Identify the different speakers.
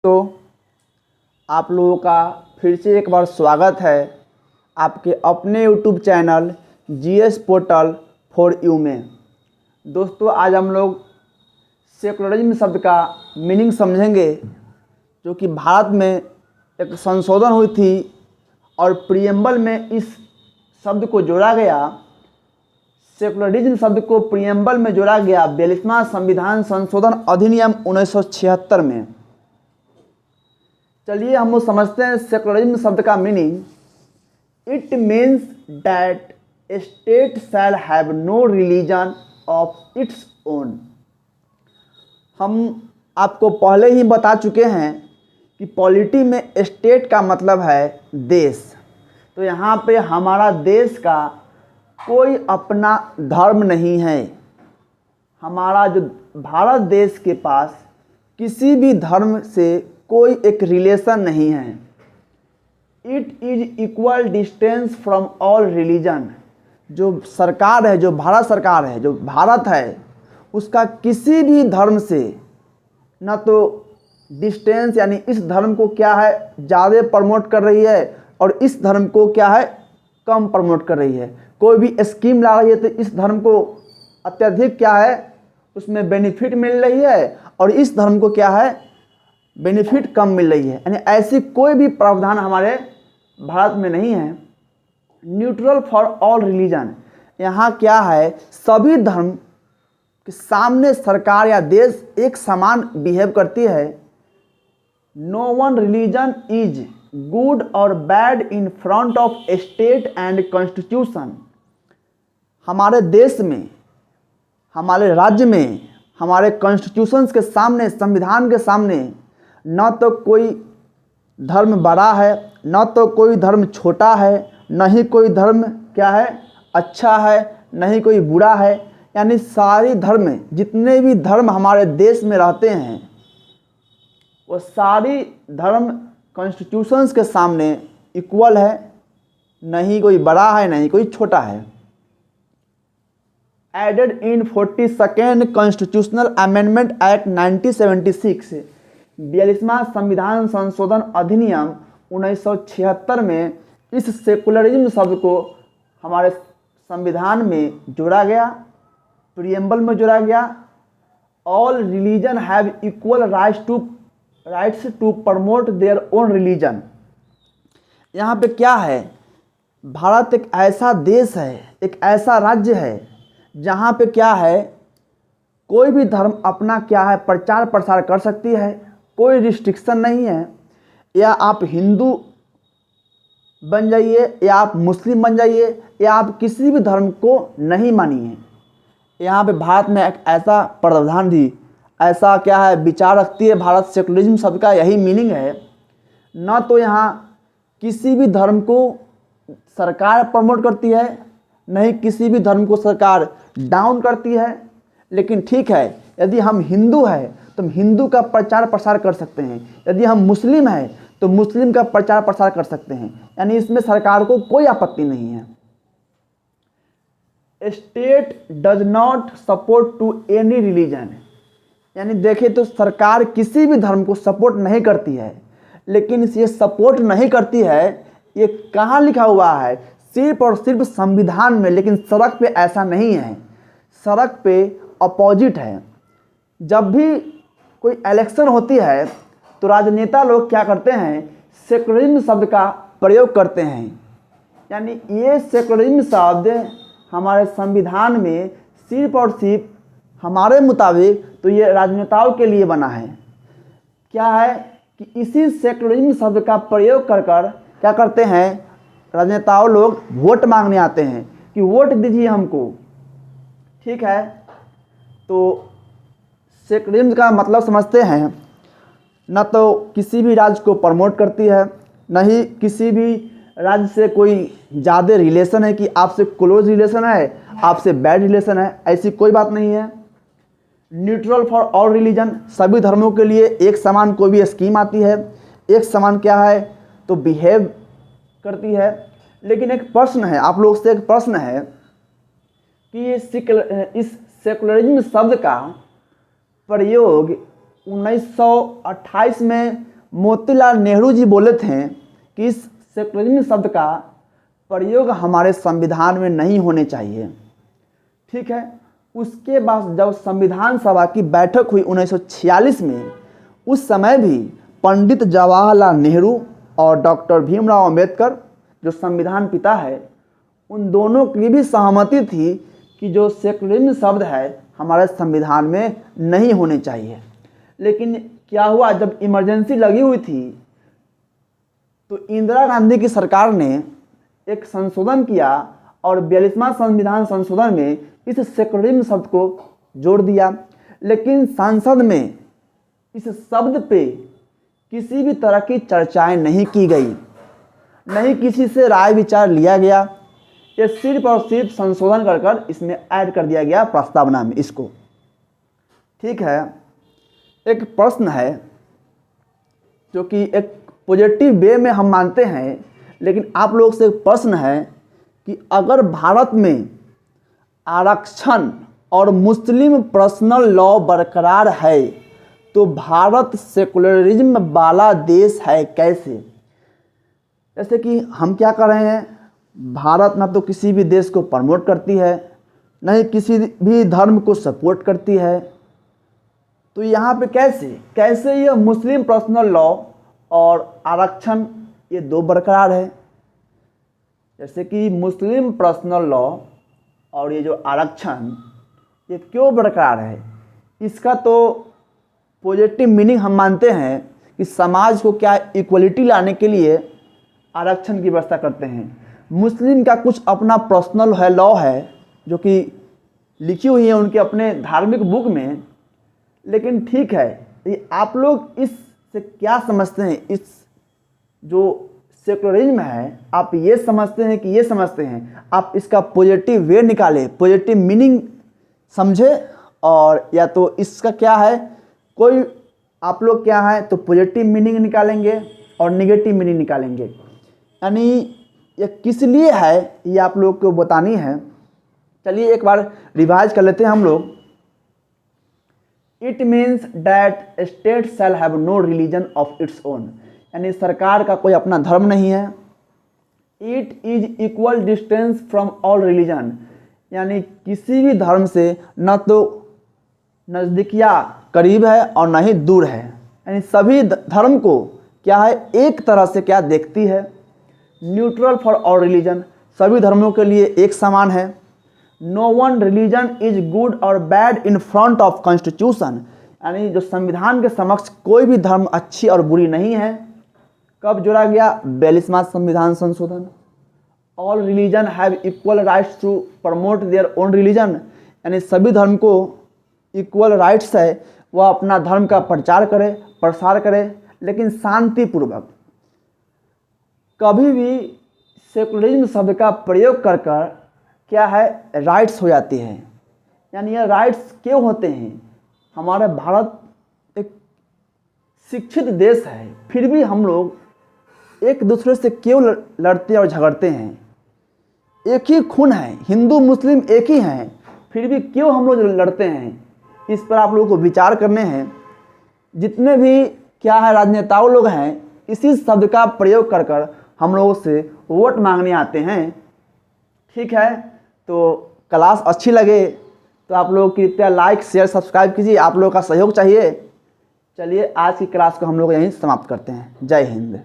Speaker 1: तो आप लोगों का फिर से एक बार स्वागत है आपके अपने YouTube channel GS portal for you में। दोस्तों, आज हम लोग सेकुलरिज्म शब्द का मीनिंग समझेंगे, जो कि भारत में एक संशोधन हुई थी और प्रियम्बल में इस शब्द को जोड़ा गया। सेकुलरिज्म शब्द को प्रियम्बल में जोड़ा गया 42वां संविधान संशोधन अधिनियम 1976 में। चलिए हम लोग समझते हैं सेकुलरिज्म शब्द का meaning. It means that a state shall have no religion of its own. हम आपको पहले ही बता चुके हैं कि पॉलिटी में स्टेट का मतलब है देश। तो यहाँ पे हमारा देश का कोई अपना धर्म नहीं है। हमारा जो भारत देश के पास किसी भी धर्म से कोई एक रिलेशन नहीं है। It is equal distance from all religion. जो सरकार है, जो भारत सरकार है, जो भारत है, उसका किसी भी धर्म से न तो डिस्टेंस यानी इस धर्म को क्या है ज़्यादा प्रमोट कर रही है और इस धर्म को क्या है कम प्रमोट कर रही है। कोई भी स्कीम ला रही है तो इस धर्म को अत्यधिक क्या है उसमें बेनिफिट मिल रही है और इस धर्म को क्या है बेनिफिट कम मिल रही है। यानी ऐसी कोई भी प्रावधान हमारे भारत में नहीं है। Neutral for all religion. यहाँ क्या है, सभी धर्म के सामने सरकार या देश एक समान बिहेव करती है। No one religion is good और bad in front of state and constitution. हमारे देश में, हमारे राज्य में, हमारे कॉन्स्टिट्यूशंस के सामने, संविधान के सामने न तो कोई धर्म बड़ा है, न तो कोई धर्म छोटा है, न ही कोई धर्म क्या है अच्छा है, न ही कोई बुरा है। यानी सारी धर्म, जितने भी धर्म हमारे देश में रहते हैं, वो सारी धर्म कॉन्स्टिट्यूशंस के सामने इक्वल है। न ही कोई बड़ा है, न ही कोई छोटा है। Added in 42nd constitutional amendment act 1976, 42वां संविधान संशोधन अधिनियम 1976 में इस सेकुलरिज्म शब्द को हमारे संविधान में जोड़ा गया, प्रियम्बल में जोड़ा गया। All religion have equal rights to promote their own religion. यहाँ पे क्या है, भारत एक ऐसा देश है, एक ऐसा राज्य है जहाँ पे क्या है कोई भी धर्म अपना क्या है प्रचार प्रसार कर सकती है। कोई रिस्ट्रिक्शन नहीं है। या आप हिंदू बन जाइए, या आप मुस्लिम बन जाइए, या आप किसी भी धर्म को नहीं मानिए। यहाँ पे भारत में एक ऐसा प्रावधान भी, ऐसा क्या है विचार रखती है भारत। सेकुलरिज्म शब्द का यही मीनिंग है। न तो यहाँ किसी भी धर्म को सरकार प्रमोट करती है, न ही किसी भी धर्म को सरकार डाउन करती है। लेकिन ठीक है, यदि हम हिंदू हैं तो हम हिंदू का प्रचार प्रसार कर सकते हैं। यदि हम मुस्लिम हैं तो मुस्लिम का प्रचार प्रसार कर सकते हैं। यानी इसमें सरकार को कोई आपत्ति नहीं है। State does not support to any religion. यानी देखिए तो सरकार किसी भी धर्म को सपोर्ट नहीं करती है। लेकिन ये सपोर्ट नहीं करती है, ये कहाँ लिखा हुआ है? सिर्फ और सिर्फ संविधान में। लेकिन सड़क पे ऐसा नहीं है। सड़क पे अपोजिट है। जब भी कोई इलेक्शन होती है तो राजनेता लोग क्या करते हैं, सेकुलरिज्म शब्द का प्रयोग करते हैं। यानी ये सेकुलरिज्म शब्द हमारे संविधान में सिर्फ और सिर्फ हमारे मुताबिक तो ये राजनेताओं के लिए बना है। क्या है कि इसी सेकुलरिज्म शब्द का प्रयोग कर क्या करते हैं, राजनेताओं लोग वोट मांगने आते हैं कि वोट दीजिए हमको। ठीक है, तो सेकुलरिज्म का मतलब समझते हैं, न तो किसी भी राज्य को प्रमोट करती है, न ही किसी भी राज्य से कोई ज़्यादा रिलेशन है कि आपसे क्लोज रिलेशन है, आपसे बैड रिलेशन है। ऐसी कोई बात नहीं है। Neutral for all religion. सभी धर्मों के लिए एक समान कोई भी स्कीम आती है, एक समान क्या है तो बिहेव करती है। लेकिन एक प्रश्न है, आप लोग से एक प्रश्न है कि इस सेकुलरिज्म शब्द का प्रयोग 1928 में मोतीलाल नेहरू जी बोले थे कि इस सेकुलरिज्म शब्द का प्रयोग हमारे संविधान में नहीं होने चाहिए। ठीक है, उसके बाद जब संविधान सभा की बैठक हुई 1946 में, उस समय भी पंडित जवाहरलाल नेहरू और डॉक्टर भीमराव अंबेडकर जो संविधान पिता है, उन दोनों की भी सहमति थी कि जो सेकुलरिज्म शब्द है हमारे संविधान में नहीं होने चाहिए। लेकिन क्या हुआ, जब इमरजेंसी लगी हुई थी तो इंदिरा गांधी की सरकार ने एक संशोधन किया और 42वां संविधान संशोधन में इस सेकुलरिज्म शब्द को जोड़ दिया। लेकिन संसद में इस शब्द पे किसी भी तरह की चर्चाएं नहीं की गई, नहीं किसी से राय विचार लिया गया। ये सिर्फ और सिर्फ संशोधन कर इसमें ऐड कर दिया गया प्रस्तावना में इसको। ठीक है, एक प्रश्न है जो कि एक पॉजिटिव वे में हम मानते हैं, लेकिन आप लोग से एक प्रश्न है कि अगर भारत में आरक्षण और मुस्लिम पर्सनल लॉ बरकरार है तो भारत सेकुलरिज्म वाला देश है कैसे? जैसे कि हम क्या कर रहे हैं, भारत ना तो किसी भी देश को प्रमोट करती है, न ही किसी भी धर्म को सपोर्ट करती है, तो यहाँ पे कैसे ये मुस्लिम पर्सनल लॉ और आरक्षण ये दो बरकरार है? जैसे कि मुस्लिम पर्सनल लॉ और ये जो आरक्षण ये क्यों बरकरार है, इसका तो पॉजिटिव मीनिंग हम मानते हैं कि समाज को क्या इक्वलिटी लाने के लिए आरक्षण की व्यवस्था करते हैं। मुस्लिम का कुछ अपना पर्सनल है, लॉ है जो कि लिखी हुई है उनके अपने धार्मिक बुक में। लेकिन ठीक है, ये आप लोग इससे क्या समझते हैं? इस जो सेकुलरिज्म है आप ये समझते हैं कि ये समझते हैं? आप इसका पॉजिटिव वे निकालें, पॉजिटिव मीनिंग समझे, और या तो इसका क्या है, कोई आप लोग क्या है तो पॉजिटिव मीनिंग निकालेंगे और नेगेटिव मीनिंग निकालेंगे। यानी ये किस लिए है ये आप लोग को बतानी है। चलिए एक बार रिवाइज कर लेते हैं हम लोग। It means that state shall have no religion of its own, यानी सरकार का कोई अपना धर्म नहीं है। It is equal distance from all religion, यानी किसी भी धर्म से न तो नज़दीकिया करीब है और न ही दूर है, यानी सभी धर्म को क्या है एक तरह से क्या देखती है। न्यूट्रल फॉर ऑल रिलीजन, सभी धर्मों के लिए एक समान है। No one religion is good और bad in front of constitution, यानी जो संविधान के समक्ष कोई भी धर्म अच्छी और बुरी नहीं है। कब जोड़ा गया? 42वां संविधान संशोधन। All religion have equal rights to promote their own religion, यानी सभी धर्म को इक्वल राइट्स है वह अपना धर्म का प्रचार करे, प्रसार करे, लेकिन शांतिपूर्वक। कभी भी सेकुलरिज्म शब्द का प्रयोग कर क्या है राइट्स हो जाती है। यानी यह राइट्स क्यों होते हैं? हमारा भारत एक शिक्षित देश है, फिर भी हम लोग एक दूसरे से क्यों लड़ते और झगड़ते हैं? एक ही खून है, हिंदू मुस्लिम एक ही हैं, फिर भी क्यों हम लोग लड़ते हैं? इस पर आप लोगों को विचार करने हैं। जितने भी क्या है राजनेताओं लोग हैं, इसी शब्द का प्रयोग कर हम लोगों से वोट मांगने आते हैं। ठीक है, तो क्लास अच्छी लगे तो आप लोग कृपया लाइक शेयर सब्सक्राइब कीजिए, आप लोगों का सहयोग चाहिए। चलिए आज की क्लास को हम लोग यहीं समाप्त करते हैं। जय हिंद।